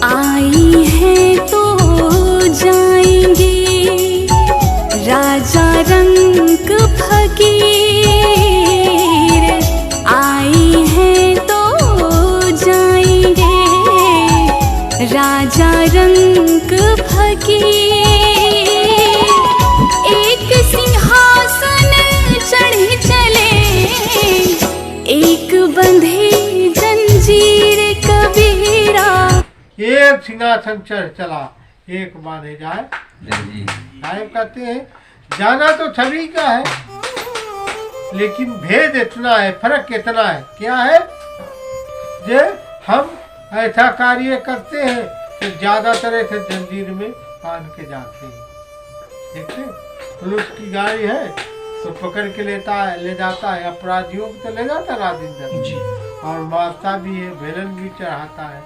आई हैं तो जाएंगे राजा रंग फकीर, आई हैं तो जाएंगे राजा रंग फकीर। एक सिंहासन चढ़े चले, एक बंधे जंजीर कबीरा। एक सिंहासन चढ़ चला, एक माने जाए साहिब कहते हैं जाना तो सभी का है, लेकिन भेद इतना है, फर्क इतना है। क्या है? जे हम ऐसा कार्य करते हैं तो ज्यादातर ऐसे जंजीर में बांध के जाते हैं। देखते पुलिस की गाड़ी है तो पकड़ के ले जाता है, अपराधियों को तो ले जाता है रात दिन, और मारता भी है, भेलन भी चढ़ाता है।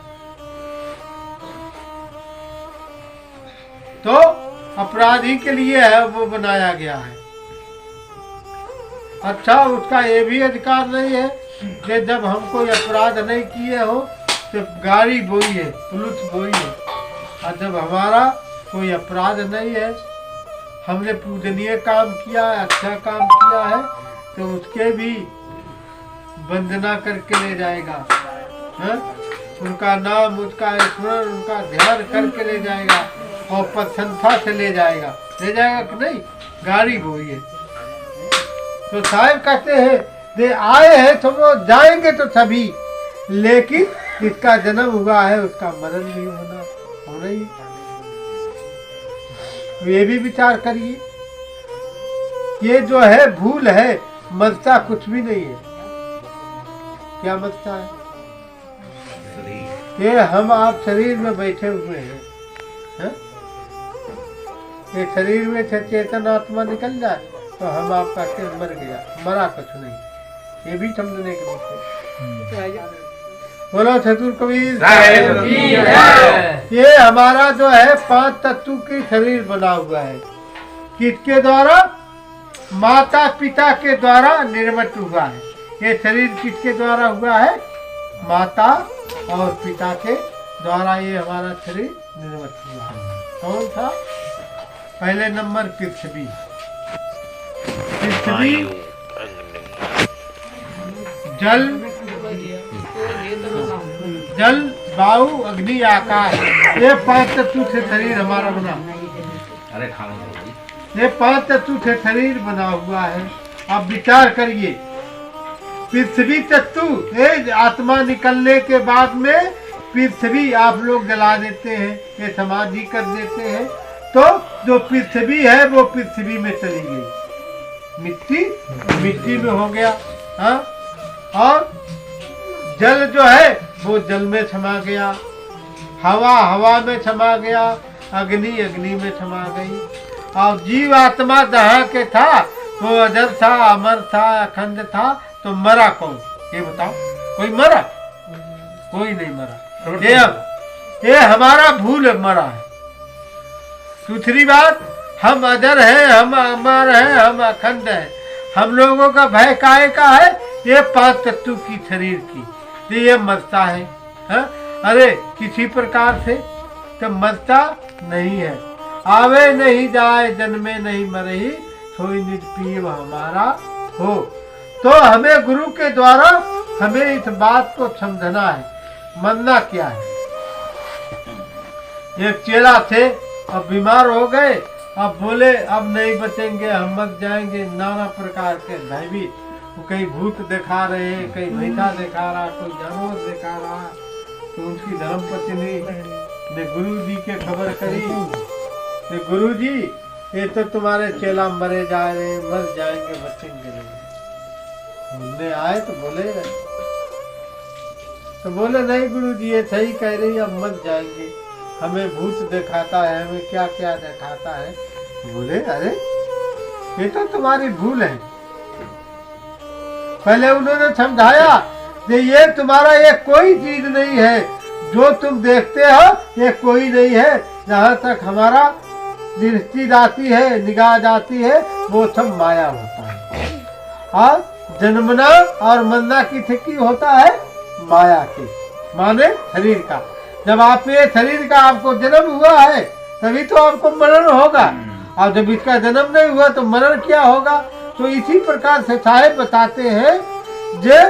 तो अपराधी के लिए है वो बनाया गया है। अच्छा, उसका ये भी अधिकार नहीं है कि जब हम कोई अपराध नहीं किए हो तो गाड़ी बोई है, पुलिस बोई है, और जब हमारा कोई अपराध नहीं है, हमने पूजनीय काम किया है, अच्छा काम किया है, तो उसके भी वंदना करके ले जाएगा, है? उनका नाम, उसका स्मरण, उनका ध्यान करके ले जाएगा और प्रसन्नता से ले जाएगा कि नहीं? गाड़ी बोई है। तो साहिब कहते हैं दे आए हैं तो वो जाएंगे तो सभी, लेकिन इसका जन्म हुआ है, उसका मरण भी होना ही। ये भी विचार करिए, ये जो है भूल है, मरता कुछ भी नहीं है। क्या मरता है? ये हम आप शरीर में बैठे हुए हैं, है? ये शरीर में से चेतन आत्मा निकल जाए तो हम आपका के मर गया, मरा कुछ नहीं। ये भी समझने के विषय। बोलो चतुर कबीर। ये हमारा जो है 5 तत्व की शरीर बना हुआ है। किसके द्वारा? माता पिता के द्वारा निर्मित हुआ है। ये शरीर किसके द्वारा हुआ है? माता और पिता के द्वारा ये हमारा शरीर निर्मित हुआ है। कौन था? पहले नंबर पृथ्वी। पृथ्वी, जल, वायु, अग्नि, आकाश, ये 5 तत्व से शरीर हमारा बना। ये 5 तत्व से शरीर बना हुआ है। आप विचार करिए, पृथ्वी तत्व, ये आत्मा निकलने के बाद में पृथ्वी आप लोग जला देते हैं, ये समाधि कर देते हैं, तो जो पृथ्वी है वो पृथ्वी में चली गई, मिट्टी में हो गया, हाँ? और जल जो है वो जल में समा गया, हवा में समा गया, अग्नि में समा गई, और जीव आत्मा जहाँ के था वो अजर था, अमर था, अखंड था, तो मरा कौन? ये बताओ, कोई मरा? कोई नहीं मरा। ये हमारा भूल मरा है। दूसरी बात, हम अजर हैं, हम अमर हैं, हम अखंड हैं। हम लोगों का भय काहे का है? ये 5 तत्व की शरीर की, ये मरता है, हा? अरे किसी प्रकार से तो मरता नहीं है। आवे नहीं जाए, जन्मे नहीं मरही, सोई निर्पीव हमारा हो। तो हमें गुरु के द्वारा हमें इस बात को समझना है। मरना क्या है? एक चेला थे, अब बीमार हो गए, अब बोले अब नहीं बचेंगे, हम मर जाएंगे। नाना प्रकार के भयभीत, कहीं भूत दिखा रहे हैं, कहीं भैंसा दिखा रहा, कोई जानवर दिखा रहा। तो उनकी धर्मपत्नी ने गुरु जी के खबर करी, गुरु जी ये तो तुम्हारे चेला मरे जा रहे, मर जाएंगे, बचेंगे नहीं। उनने आए तो बोले नहीं गुरु जी ये सही कह रही, अब मर जाएंगे, हमें भूत दिखाता है, हमें क्या क्या दिखाता है। बोले अरे ये तो तुम्हारी भूल है। पहले उन्होंने समझाया कि ये तुम्हारा ये कोई चीज नहीं है, जो तुम देखते हो ये कोई नहीं है। जहाँ तक हमारा दृष्टि जाती है, निगाह जाती है, वो सब माया होता है। और जन्मना और मरना की ठिकी होता है माया की, माने शरीर का। जब आप ये शरीर का आपको जन्म हुआ है तभी तो आपको मरण होगा, और जब इसका जन्म नहीं हुआ तो मरण क्या होगा। तो इसी प्रकार से साहेब बताते हैं जे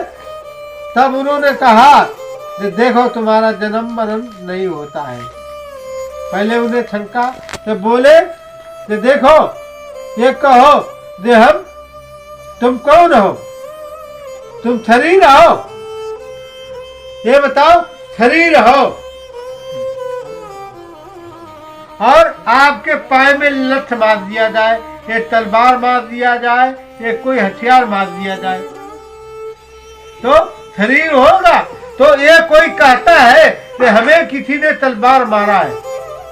तब उन्होंने कहा कि देखो तुम्हारा जन्म मरण नहीं होता है। पहले उन्हें शंका तो बोले कि देखो ये कहो जे हम तुम कौन हो, तुम शरीर हो, ये बताओ शरीर हो और आपके पाए में लठ मार दिया जाए, ये तलवार मार दिया जाए, ये कोई हथियार मार दिया जाए तो शरीर होगा। तो ये कोई कहता है कि हमें किसी ने तलवार मारा है,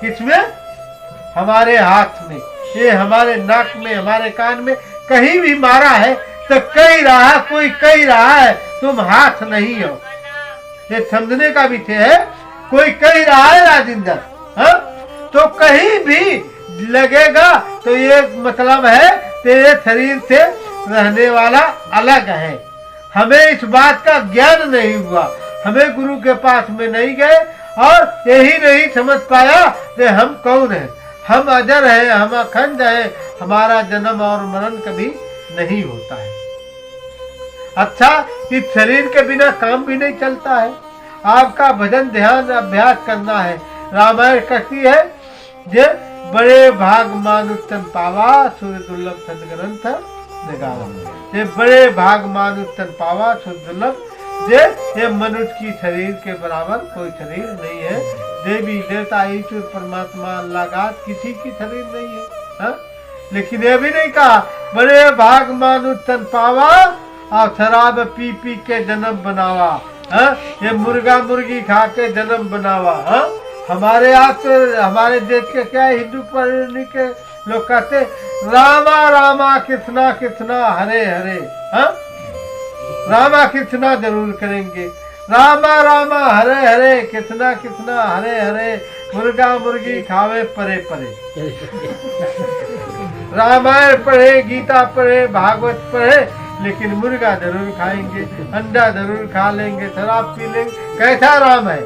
किसमें, हमारे हाथ में, ये हमारे नाक में, हमारे कान में कहीं भी मारा है तो कह रहा, कोई कह रहा है तुम हाथ नहीं हो, ये समझने का विषय है। कोई कह रहा है राजेंद्र, हाँ, तो कहीं भी लगेगा तो ये मतलब है तेरे शरीर से रहने वाला अलग है। हमें इस बात का ज्ञान नहीं हुआ, हमें गुरु के पास में नहीं गए और यही नहीं समझ पाया कि हम कौन हैं। हम अजर हैं, हम अखंड हैं, हमारा जन्म और मरण कभी नहीं होता है। अच्छा, इस शरीर के बिना काम भी नहीं चलता है। आपका भजन ध्यान अभ्यास करना है। रामायण कहती है जे बड़े भाग मानुतन पावा सूर्य दुर्लभ सदग्रंथ निगावा, ये बड़े भाग मानुतन पावा सूर्य दुर्लभ, ये मनुष्य की शरीर के बराबर कोई शरीर नहीं है। देवी देवता ईश्वर परमात्मा अल्लाह किसी की शरीर नहीं है, हा? लेकिन ये भी नहीं कहा बड़े भाग मानुतन पावा और शराब पी पी के जन्म बनावा, हा? ये मुर्गा मुर्गी खा के जन्म बनावा। हा? हमारे यहाँ तो हमारे देश के क्या हिंदू पढ़ने के लोग कहते रामा रामा कृष्णा कृष्णा हरे हरे, हा? रामा कृष्णा जरूर करेंगे, रामा रामा हरे हरे कृष्णा कृष्णा हरे हरे, मुर्गा मुर्गी खावे परे परे। रामायण पढ़े, गीता पढ़े, भागवत पढ़े, लेकिन मुर्गा जरूर खाएंगे, अंडा जरूर खा लेंगे, शराब पी लेंगे। कैसा राम है?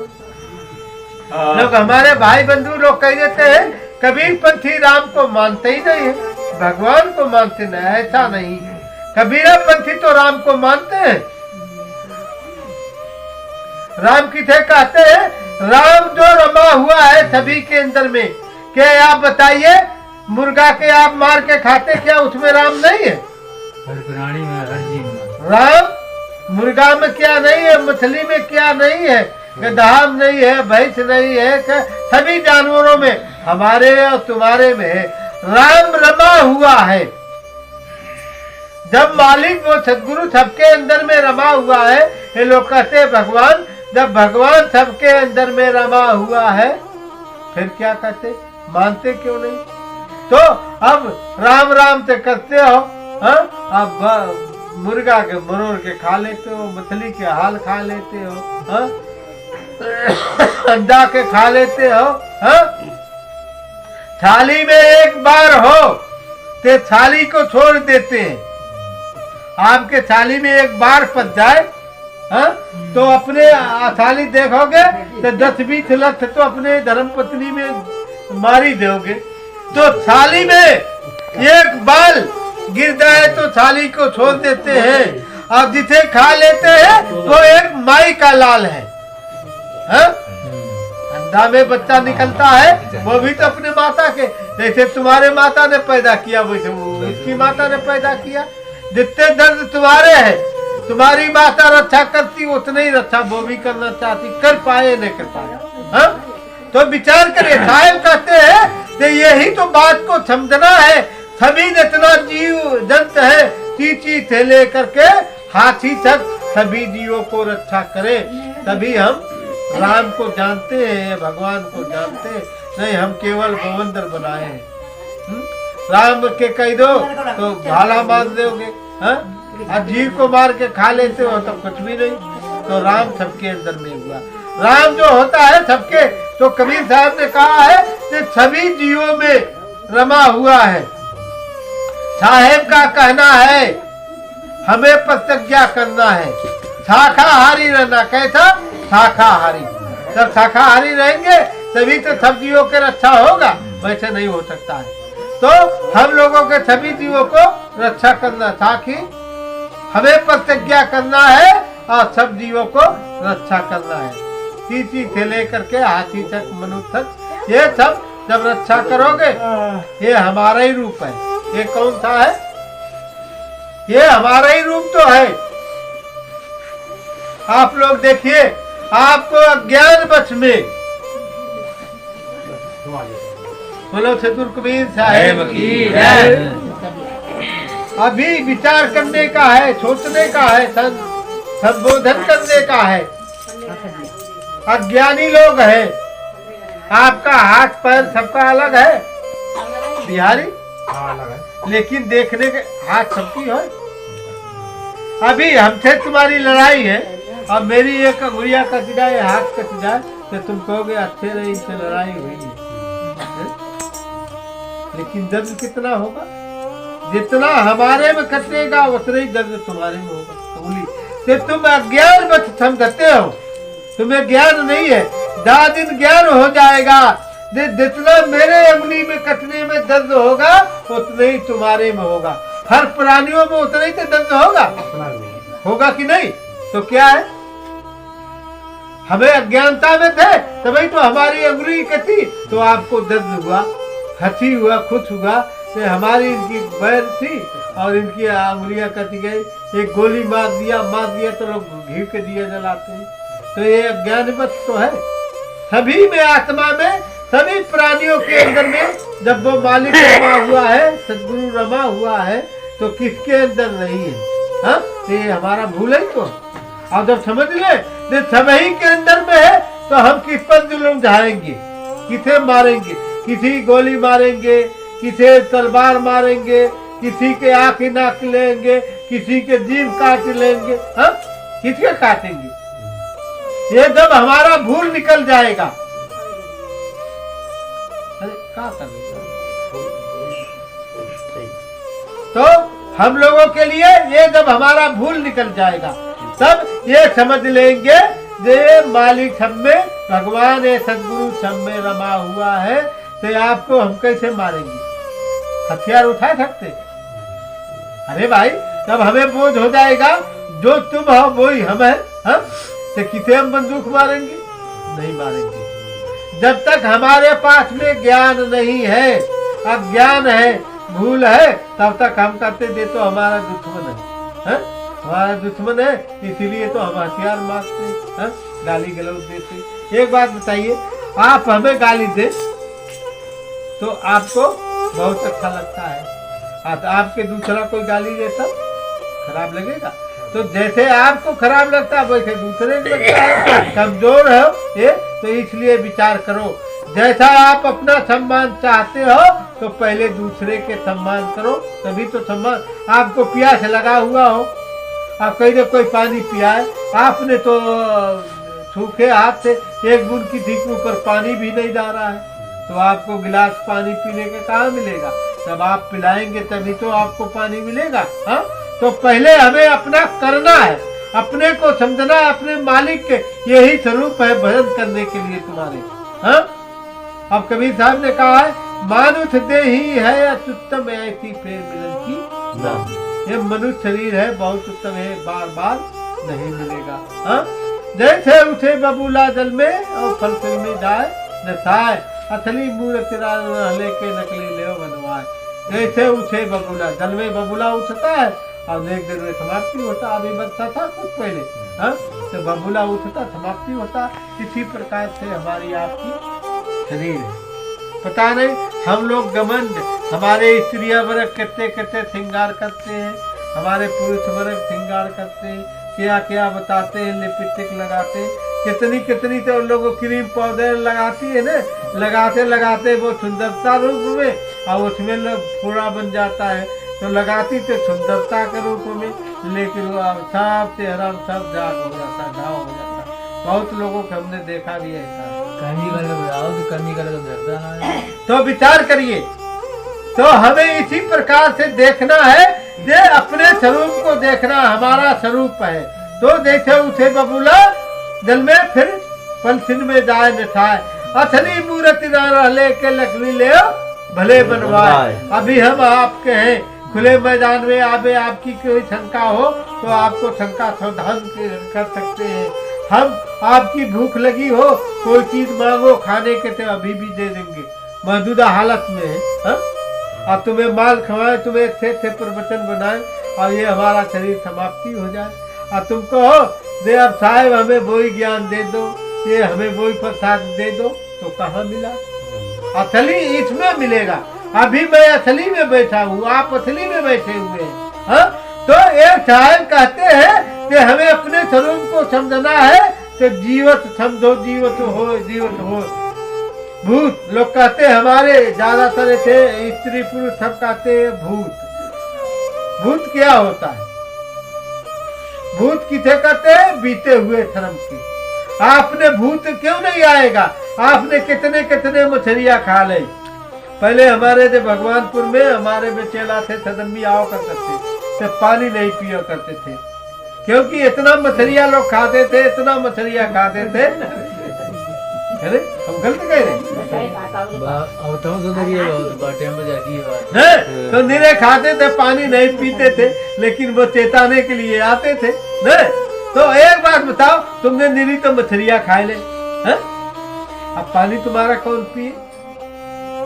लोग हमारे भाई बंधु लोग कह देते हैं कबीर पंथी राम को मानते ही नहीं है, भगवान को मानते नहीं। ऐसा नहीं है, कबीरा पंथी तो राम को मानते हैं। राम किसे कहते हैं? राम जो रमा हुआ है सभी के अंदर में। क्या आप बताइए, मुर्गा के आप मार के खाते, क्या उसमें राम नहीं है? हर प्राणी में, हर जीव में राम मुर्गा में क्या नहीं है, मछली में क्या नहीं है, गधा में नहीं है, भैंस नहीं है, सभी जानवरों में, हमारे और तुम्हारे में राम रमा हुआ है। जब मालिक वो सदगुरु सबके अंदर में रमा हुआ है, ये लोग कहते हैं भगवान, जब भगवान सबके अंदर में रमा हुआ है फिर क्या कहते, मानते क्यों नहीं? तो अब राम राम से करते हो, हाँ? अब मुर्गा के मरोड़ के खा लेते हो, मछली के हाल खा लेते हो, हाँ? अंडा के खा लेते हो, हाँ? थाली में एक बार हो तो थाली को छोड़ देते हैं। आपके थाली में एक बार पच जाए, हाँ? तो अपने थाली देखोगे तो 10-20 लठ तो अपने धर्म पत्नी में मारी दोगे। तो थाली में एक बाल गिर जाए तो थाली को छोड़ देते हैं, और जिसे खा लेते हैं वो एक माई का लाल है, हाँ? अंडा में बच्चा निकलता है वो भी तो अपने माता के, जैसे तुम्हारे माता ने पैदा किया वैसे उसकी माता ने पैदा किया। जितने दर्द तुम्हारे हैं, तुम्हारी माता रक्षा करती उतने ही रक्षा वो भी करना चाहती, कर पाए नहीं कर पाए, हाँ? तो विचार करिए। साहब कहते हैं कि यही तो बात को समझना है। सभी जितना जीव जंत है, चींटी से लेकर के हाथी तक सभी जीवों को रक्षा करे, तभी हम राम को जानते हैं, भगवान को जानते हैं। नहीं, हम केवल गोवंदर बनाए हैं। राम के कह दो तो भाला मार दोगे, हाँ? और जीव को मार के खा लेते हो तो कुछ भी नहीं। तो राम सबके अंदर में हुआ। राम जो होता है सबके, तो कबीर साहब ने कहा है कि सभी जीवों में रमा हुआ है। साहेब का कहना है हमें प्रतिज्ञा करना है शाकाहारी रहना। कैसा? शाकाहारी। जब शाकाहारी रहेंगे तभी तो सब जीवों के रक्षा होगा, वैसे नहीं हो सकता है। तो हम लोगों के सभी जीवों को रक्षा करना था कि हमें प्रतिज्ञा करना है और सब जीवों को रक्षा करना है। चींटी से लेकर के हाथी तक, मनुष्य तक, ये सब जब रक्षा करोगे, ये हमारा ही रूप है। ये कौन सा है? ये हमारा ही रूप तो है। आप लोग देखिए, आपको अज्ञान वश में, बोलो सतगुरु कबीर साहिब की जय। अभी विचार करने का है, सोचने का है, संबोधन करने का है। अज्ञानी लोग हैं, आपका हाथ पैर सबका अलग है बिहारी, लेकिन देखने के हाथ सबकी है। अभी हमसे तुम्हारी लड़ाई है, अब मेरी एक अंगुलियां कट जाए, हाथ कट जाए, तो तुम कहोगे अच्छे रही से लड़ाई हुई है। लेकिन दर्द कितना होगा? जितना हमारे में कटेगा उतना ही दर्द तुम्हारे में होगा। अंगुली से तुम अज्ञान बच समझते हो, तुम्हें ज्ञान नहीं है। जहाँ दिन ज्ञान हो जाएगा, जितना मेरे अंगुली में कटने में दर्द होगा उतना ही तुम्हारे में होगा। हर प्राणियों में उतना ही तो दर्द होगा कि नहीं? तो क्या है, हमें अज्ञानता में थे तभी तो हमारी अंगुली कटी, तो आपको दर्द हुआ, हंसी हुआ, खुश हुआ। तो हमारी इनकी बैर थी और इनकी अंगुलियां कटी गई। एक गोली मार दिया तो लोग घी के दिए जलाते हैं। तो ये अज्ञानवश तो है सभी में, आत्मा में, सभी प्राणियों के अंदर में। जब वो मालिक रमा हुआ है, सदगुरु रमा हुआ है, तो किसके अंदर नहीं है? हाँ, ये हमारा भूल है। तो और जब समझ ले सभी के अंदर में है, तो हम किस पर जुल्म ढाएंगे, किसे मारेंगे? किसी गोली मारेंगे, किसी तलवार मारेंगे, किसी के आंख नाक लेंगे, किसी के जीभ काट लेंगे। हाँ, किसके काटेंगे? ये जब हमारा भूल निकल जाएगा, अरे क्या करेंगे? तो हम लोगों के लिए ये जब हमारा भूल निकल जाएगा, तब ये समझ लेंगे ये मालिक सब में, भगवान ये सदगुरु सब में रमा हुआ है। तो आपको हम कैसे मारेंगे? हथियार उठा सकते? अरे भाई, तब हमें बोझ हो जाएगा, जो तुम हो वही हम है। हाँ, तो किसे हम बंदूक मारेंगे? नहीं मारेंगे। जब तक हमारे पास में ज्ञान नहीं है, अज्ञान है, भूल है, तब तक हम कहते दे तो हमारा दुश्मन है। हमारा दुश्मन है, इसीलिए तो हम हथियार मारते हैं, गाली गलौज देते। एक बात बताइए, आप हमें गाली दे तो आपको बहुत अच्छा लगता है, आपके दूसरा कोई गाली देता खराब लगेगा? तो जैसे आपको खराब लगता है वैसे दूसरे को लगता है। कमजोर हो ये, तो इसलिए विचार करो, जैसा आप अपना सम्मान चाहते हो तो पहले दूसरे के सम्मान करो, तभी तो सम्मान। आपको प्यास लगा हुआ हो, आप कहीं ना कोई पानी पियाए, आपने तो सूखे हाथ से एक बूंद किसी के ऊपर पानी भी नहीं जा रहा है, तो आपको गिलास पानी पीने के कहाँ मिलेगा? जब आप पिलाएंगे तभी तो आपको पानी मिलेगा। हाँ, तो पहले हमें अपना करना है, अपने को समझना है, अपने मालिक के यही स्वरूप है भजन करने के लिए तुम्हारे। हाँ, अब कबीर साहब ने कहा है, मानुष देही है अत्युत्तम ऐसी फेर मिलन की नाम। ये मनुष्य शरीर है, बहुत उत्तम है, बार बार नहीं मिलेगा। हाँ, जैसे उठे बबूला जल में और फल फिल में जाए नसाए, असली मूर्त लेके नकली ले बनवाए। जैसे उठे बबूला, जल में बबूला उठता है और एक दिन में समाप्ति होता। अभी बच्चा था कुछ पहले, हाँ, तो बबूला उठता समाप्ति होता। इसी प्रकार से हमारी आपकी शरीर है। पता नहीं हम लोग घमंड, हमारे स्त्रियां वर्ग करते करते श्रृंगार करते हैं, हमारे पुरुष वर्ग श्रृंगार करते हैं, क्या क्या बताते हैं, लिपस्टिक लगाते हैं, कितनी कितनी तो लोगों क्रीम पाउडर लगाती है ना, लगाते लगाते वो सुंदरता रूप में, और उसमें पूरा बन जाता है। तो लगाती तो सुंदरता के रूप में, लेकिन वो सब चेहरा सब जाग हो जाता, घाव हो जाता। बहुत लोगों को हमने देखा भी ऐसा। तो विचार करिए, तो हमें इसी प्रकार से देखना है, ये अपने स्वरूप को देखना हमारा स्वरूप है। तो जैसे उसे बबूला जल में फिर पलथिन में जाए न ठाए, अथनी मूर्ति न रहले के लकड़ी ले भले बनवाए। अभी हम आपके हैं, खुले मैदान में आवे आपकी कोई शंका हो तो आपको शंका समाधान कर सकते हैं। हम आपकी भूख लगी हो, कोई चीज मांगो खाने के तो अभी भी दे देंगे, मौजूदा हालत में है। हाँ? और तुम्हें माल खवाए, तुम्हें थे प्रवचन बनाए और ये हमारा शरीर समाप्ति हो जाए, और तुम कहो दे अब साहेब हमें वही ज्ञान दे दो, ये हमें वही प्रसाद दे दो, तो कहाँ मिला? असली इसमें मिलेगा। अभी मैं असली में बैठा हूँ, आप असली में बैठे हुए हैं। हाँ? तो एक साहेब कहते हैं कि हमें अपने स्वरूप को समझना है, तो जीवत समझो, जीवत हो, जीवत हो। भूत लोग कहते हैं, हमारे ज्यादातर थे स्त्री पुरुष सब कहते हैं भूत। भूत क्या होता है? भूत किसे कहते हैं? बीते हुए धर्म की। आपने भूत क्यों नहीं आएगा? आपने कितने कितने मछलियां खा ली। पहले हमारे जो भगवानपुर में हमारे में चेला थे, सदन में आओ करते थे, तो पानी नहीं पिया करते थे, क्योंकि इतना मछलियां लोग खाते थे, इतना मछलियां खाते थे। अरे हम गलत कह रहे हैं? तो निरे खाते थे, पानी नहीं पीते थे, लेकिन वो चेताने के लिए आते थे। नहीं तो एक बात बताओ, तुमने निरी तो मछलियां खाए ले, है? अब पानी तुम्हारा कौन पिए?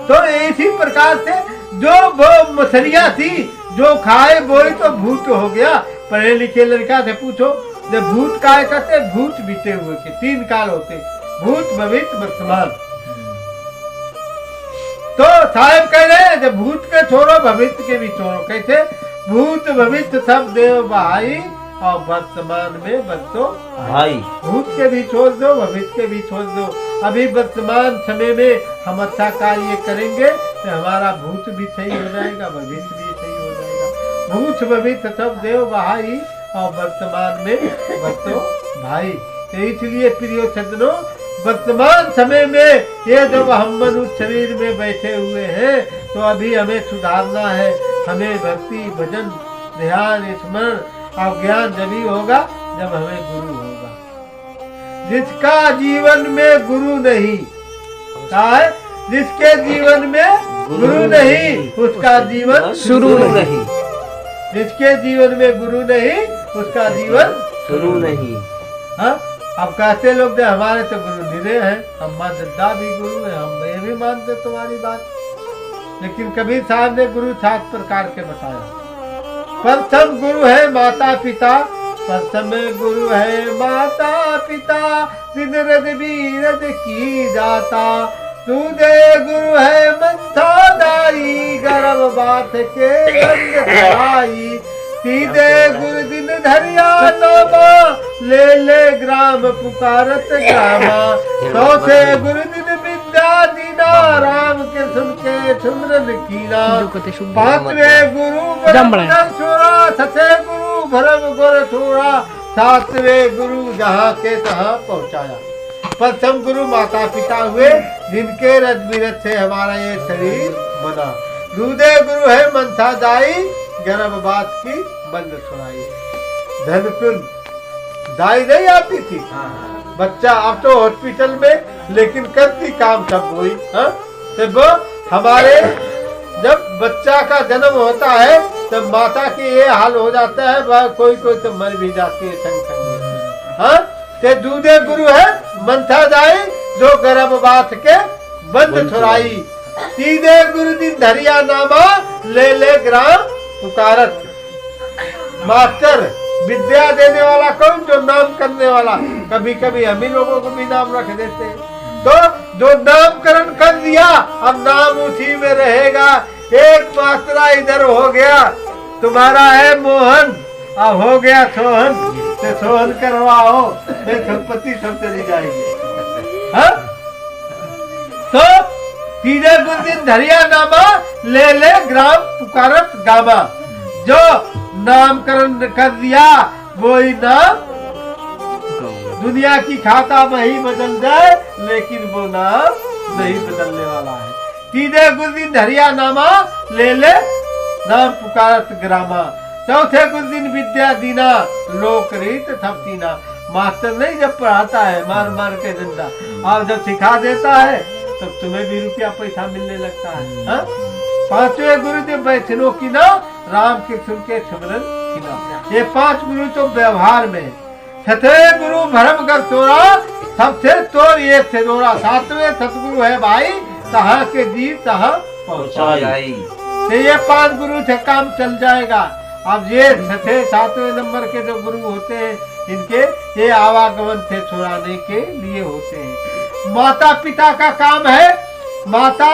तो इसी प्रकार से जो वो मछलियां थी जो खाए वो ही तो भूत हो गया। पढ़े लिखे लड़का से पूछो, जब भूत काय करते, भूत बीते हुए के 3 काल होते, भूत भविष्य वर्तमान। तो साहब कह रहे हैं, जब भूत के छोड़ो भविष्य के भी छोड़ो। कैसे? भूत भविष्य सब देव भाई और वर्तमान में बच्चों भाई। भूत के भी छोड़ दो, भविष्य के भी छोड़ दो। अभी वर्तमान समय में हम अच्छा कार्य करेंगे तो हमारा भूत भी सही हो जाएगा, भविष्य भी सही हो जाएगा। भूत भविष्य सब देव भाई और वर्तमान में बच्चों भाई। तो इसलिए प्रियो सज्जनों, वर्तमान समय में ये जब हम मनुष्य शरीर में बैठे हुए हैं, तो अभी हमें सुधारना है। हमें भक्ति भजन ध्यान स्मरण और ज्ञान जभी होगा जब हमें गुरु होगा। जिसका जीवन में गुरु नहीं, है जिसके जीवन में गुरु नहीं उसका जीवन शुरू नहीं। जिसके जीवन में गुरु नहीं उसका जीवन शुरू नहीं। हाँ? अब कहते लोग दे हमारे तो गुरु निरे हैं, हम माँ दद्दा भी गुरु है, हम ये भी मानते तुम्हारी बात। लेकिन कबीर साहब ने गुरु 7 प्रकार के बताया। प्रथम गुरु है माता पिता, प्रथम गुरु है माता पिता, दिन रज बीरज की जाता। दूजे गुरु है मंथा दाई, गर्भ बात के गंग धाई। सीधे गुरु दिन धरिया नामा, ले ले ग्राम पुकारत ग्रामा। चौथे गुरु दिन विद्या दीना, राम के सुन के सुमरन कीना। पांचवें गुरु ब्रह्मचर्य छोड़ा, छठे गुरु भरम गुर छोड़ा, सातवें गुरु जहाँ के तहाँ पहुँचाया। प्रथम गुरु माता पिता हुए, जिनके रज बिरज से हमारा ये शरीर बना। दूसरे गुरु है मंथा दाई, गर्भवास की बंद सुनाई। धनकुल दाई नहीं आती थी, बच्चा अब तो हॉस्पिटल में, लेकिन करती काम सब वही। तो हमारे जब बच्चा का जन्म होता है तब माता की ये हाल हो जाता है, वह कोई कोई तो मर भी जाती है संग संग। हाँ, ते दूसरे गुरु है मंथा दाई, जो गर्भवास के बंद छुड़ाई। तीसरे गुरु दिन धरिया नामा, ले ले ग्राम पुकारत। मास्टर विद्या देने वाला कौन? जो नाम करने वाला। कभी कभी हम ही लोगों को भी नाम रख देते हैं। तो जो नामकरण कर दिया, अब नाम उसी में रहेगा। एक मास्टरा इधर हो गया, तुम्हारा है मोहन, अब हो गया सोहन, तो सोहन करवाओ, फिर संपत्ति सब चली जाएगी। हाँ? तो तीसरे गुरु दिन धरिया नामा, ले ले ग्राम पुकारत गामा। जो नामकरण कर दिया वही नाम दुनिया की खाता वही बदल जाए, लेकिन वो नाम नहीं बदलने वाला है। तीसरे गुरु दिन धरिया नामा, ले ले नाम पुकारत ग्रामा। चौथे गुरु दिन विद्या दीना, लोक रीत थपतीना। मास्टर नहीं जब पढ़ाता है मार मार के डंडा, और जब सिखा देता है तब तुम्हें भी रुपया पैसा मिलने लगता है। हाँ? पांचवें गुरु जो बैठनो की ना, राम के सुन के सिमरन किना। ये 5 गुरु तो व्यवहार में। छठे गुरु भरम कर तोरा, सबसे तोर ये से दोरा। 7वें सतगुरु है भाई, तहाँ के जीव तहाँ पहुँचाई। तो ये 5 गुरु से काम चल जाएगा। अब ये छठे 7वें नंबर के जो गुरु होते हैं, इनके ये आवागमन से छुड़ाने के लिए होते हैं। माता पिता का काम है, माता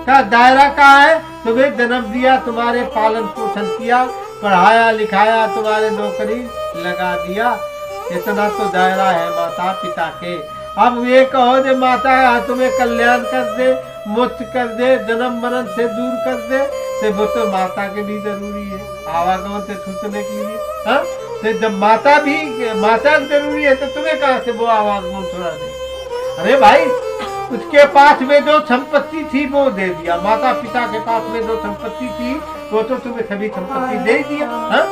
का दायरा का है, तुम्हें जन्म दिया, तुम्हारे पालन पोषण किया, पढ़ाया लिखाया, तुम्हारे नौकरी लगा दिया, इतना तो दायरा है माता पिता के। अब ये कहो जे माता तुम्हें कल्याण कर दे, मुक्त कर दे, जन्म मरण से दूर कर दे, तो वो तो माता के भी जरूरी है आवागमन से छूटने के लिए। हाँ? तो जब माता जरूरी है तो तुम्हें कहाँ से वो आवागमन छुड़ा दे? अरे भाई, उसके पास में जो संपत्ति थी वो दे दिया, माता पिता के पास में जो संपत्ति थी वो तो तुम्हें सभी संपत्ति दे दिया। हाँ?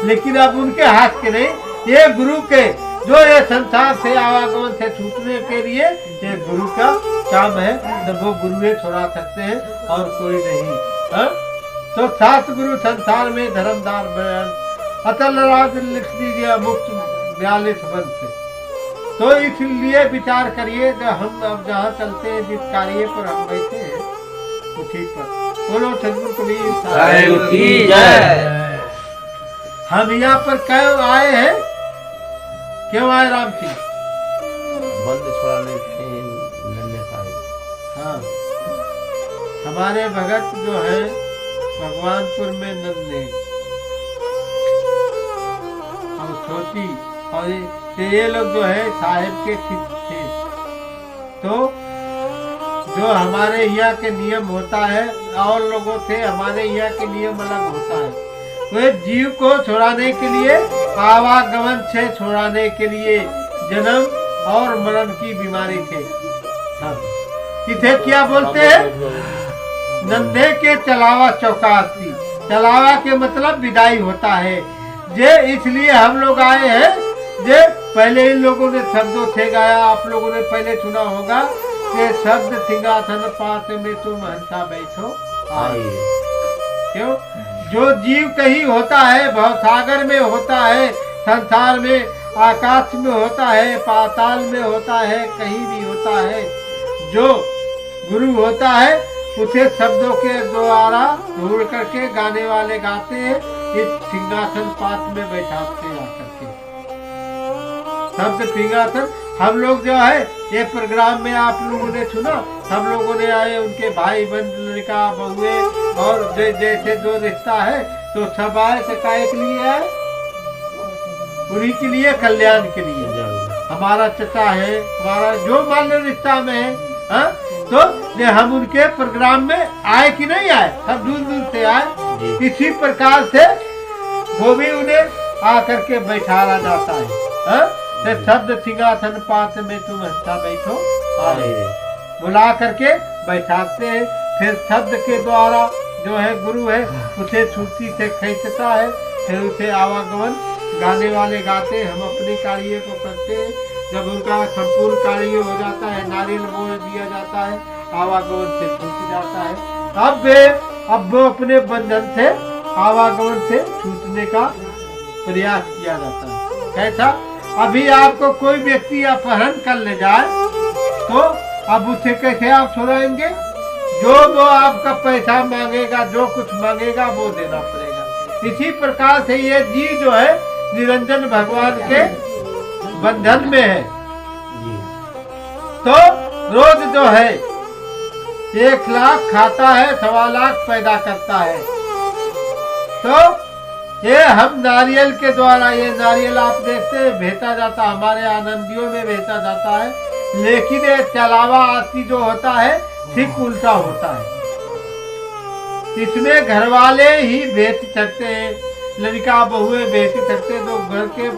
लेकिन अब उनके हाथ के नहीं, ये गुरु के, जो ये संसार से आवागमन से छूटने के लिए ये गुरु का काम है, जब वो गुरु छुड़ा सकते हैं और कोई नहीं। हाँ? तो 7 गुरु संसार में धर्मदार बयान, अतल राज लिख दीजिए मुक्त 42 वन से। तो इसलिए विचार करिए, हम अब जहाँ चलते हैं, जिस कार्य पर हम बैठे हैं उसी पर बोलो सदगुरु कबीर साहिब की जय। हम यहाँ पर क्यों आए हैं, क्यों आए राम सिंह? बंद छुड़ाने के नन्हे साहिब। हाँ, हमारे भगत जो है भगवानपुर में नन्हे और छोटी, और ये लोग जो है साहिब के शिष्य थे। तो जो हमारे यहाँ के नियम होता है और लोगों से हमारे यहाँ के नियम अलग होता है। वे जीव को छुड़ाने के लिए, आवागमन से छुड़ाने के लिए, जन्म और मरण की बीमारी थे। हाँ। इसे क्या बोलते हैं? नन्हे के चलावा चौकासी। चलावा के मतलब विदाई होता है। जे इसलिए हम लोग आए हैं, जे पहले इन लोगों ने शब्दों से गाया, आप लोगों ने पहले सुना होगा कि शब्द सिंहासन पात में तुम हंसा बैठो आइए। क्यों? जो जीव कहीं होता है, भवसागर में होता है, संसार में, आकाश में होता है, पाताल में होता है, कहीं भी होता है, जो गुरु होता है उसे शब्दों के द्वारा ढूंढ करके गाने वाले गाते हैं, इस सिंहासन पात में बैठाते हैं आकर के। शब्द सिंहासन, हम लोग जो है ये प्रोग्राम में आप लोगों ने सुना, सब लोगों ने आए, उनके भाई बहन, लड़का बहुए और जैसे जो रिश्ता है, तो सब आए तो काहे के लिए आए? उन्हीं के लिए, कल्याण के लिए। हमारा चचा है, हमारा जो मान लो रिश्ता में है, हाँ? तो हम उनके प्रोग्राम में आए कि नहीं आए? सब दूर दूर से आए। इसी प्रकार से वो भी उन्हें आकर के बैठाया जाता है। हाँ? तो शब्द सिंहासन पात में तुम हंसा बैठो आए, बुला करके बैठाते हैं। फिर शब्द के द्वारा जो है गुरु है उसे छुट्टी से खींचता है, फिर उसे आवागमन गाने वाले गाते, हम अपने कार्य को करते हैं। जब उनका संपूर्ण कार्य हो जाता है, नारियल बोल दिया जाता है, आवागमन से छूट जाता है। अब वो अपने बंधन से, आवागमन से छूटने का प्रयास किया जाता है। कैसा? अभी आपको कोई व्यक्ति अपहरण कर ले जाए तो अब उसे कैसे आप छुड़ाएंगे? जो वो आपका पैसा मांगेगा, जो कुछ मांगेगा वो देना पड़ेगा। इसी प्रकार से ये जीव जो है निरंजन भगवान के बंधन में है। तो रोज जो है 1 लाख खाता है, 1.25 लाख पैदा करता है। तो ये हम नारियल के द्वारा, ये नारियल आप देखते हैं भेजा जाता, हमारे आनंदियों में भेजा जाता है, लेकिन ये चलावा आरती जो होता है ठीक उल्टा होता है। इसमें घर वाले ही बेच सकते हैं, लड़का बहुए बेच सकते हैं, तो घर के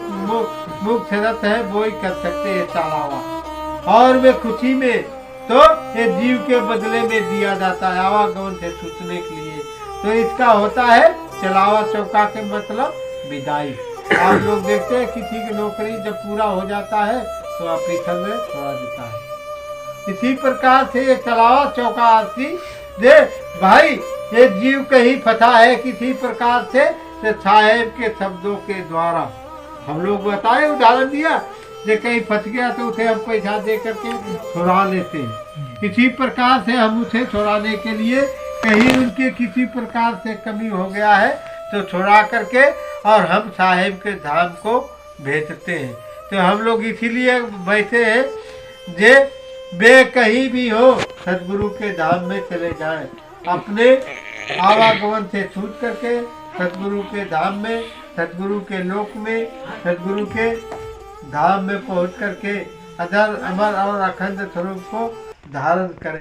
मुख छरत है वो ही कर सकते हैं चलावा। और वे खुशी में तो ये जीव के बदले में दिया जाता है आवागमन से छूटने के लिए। तो इसका होता है चलावा चौका के मतलब विदाई। आप लोग देखते हैं किसी की नौकरी जब पूरा हो जाता है तो ऑफिसर में छोड़ा देता है। इसी प्रकार से ये चलावा चौका आरती दे भाई, ये जीव कहीं फंसा है किसी प्रकार से साहेब के शब्दों के द्वारा। हम लोग बताए, उदाहरण दिया, जे कहीं फंस गया तो उसे हम पैसा दे करके छुड़ा लेते हैं। इसी प्रकार से हम उसे छुड़ाने के लिए कहीं उनके किसी प्रकार से कमी हो गया है तो छुड़ा करके और हम साहेब के धाम को भेजते हैं। तो हम लोग इसीलिए बैठे हैं जे वे कहीं भी हो सदगुरु के धाम में चले जाएं, अपने आवागमन से छूट करके सदगुरु के धाम में, सदगुरु के लोक में, सदगुरु के धाम में पहुंच करके अजर अमर और अखंड स्वरूप को धारण करें।